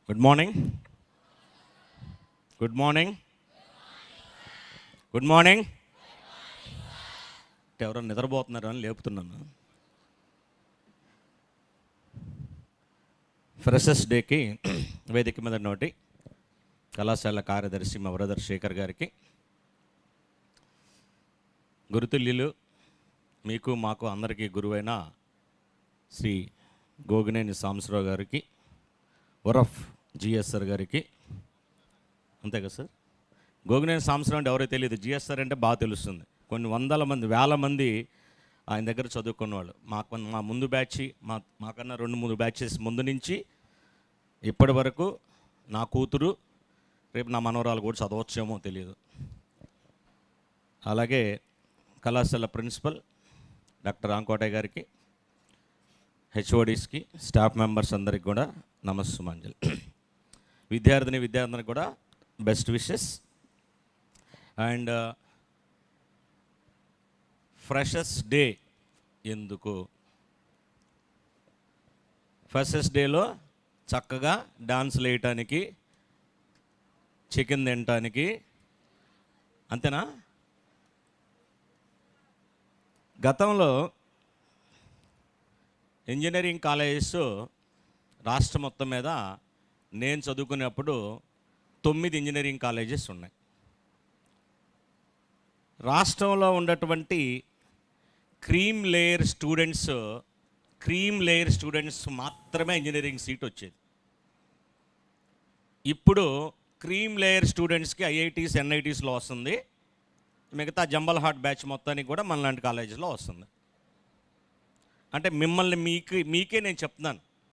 Good morning. Good morning. Good morning. ఎవరో నిద్రపోతున్నారు అని లేపుతున్నాను. ఫ్రెషర్స్ డేకి వేదిక మీద నోటి కళాశాల కార్యదర్శి మా బ్రదర్ శేఖర్ గారికి, గురుతుల్యులు మీకు మాకు అందరికీ గురువైన శ్రీ గోగినేని సాంబశివరావు గారికి, ఉరఫ్ జిఎస్ఆర్ గారికి, అంతే కదా సార్? గోగినేని సాంబశివరావు అంటే ఎవరో తెలియదు, జిఎస్ఆర్ అంటే బాగా తెలుస్తుంది. కొన్ని వందల మంది, వేల మంది ఆయన దగ్గర చదువుకున్నవాళ్ళు. మా ముందు బ్యాచ్, మాకన్నా 2-3 బ్యాచెస్ ముందు నుంచి ఇప్పటి వరకు నా కూతురు, రేపు నా మనవరాలు కూడా చదవచ్చేమో తెలియదు. అలాగే కళాశాల ప్రిన్సిపల్ డాక్టర్ రాంకోటయ్య గారికి, హెచ్ఓడీస్కి, స్టాఫ్ మెంబర్స్ అందరికి కూడా నమస్సుమాంజలి. విద్యార్థినికి కూడా best wishes. And freshers day ఎందుకు? ఫ్రెషర్స్ డేలో చక్కగా డాన్సులు వేయటానికి, చికెన్ తినటానికి, అంతేనా? గతంలో ఇంజనీరింగ్ కాలేజెస్ రాష్ట్రం మొత్తం మీద నేను చదువుకునేప్పుడు 9 ఇంజనీరింగ్ కాలేజెస్ ఉన్నాయి. రాష్ట్రంలో ఉన్నటువంటి క్రీమ్ లేయర్ స్టూడెంట్స్ మాత్రమే ఇంజనీరింగ్ సీట్ వచ్చేది. ఇప్పుడు క్రీమ్ లేయర్ స్టూడెంట్స్కి ఐఐటీస్, ఎన్ఐటీస్లో వస్తుంది. మిగతా జంబల్ హాట్ బ్యాచ్ మొత్తానికి కూడా మనలాంటి కాలేజీలో వస్తుంది. అంటే మిమ్మల్ని మీకే నేను చెప్తున్నాను,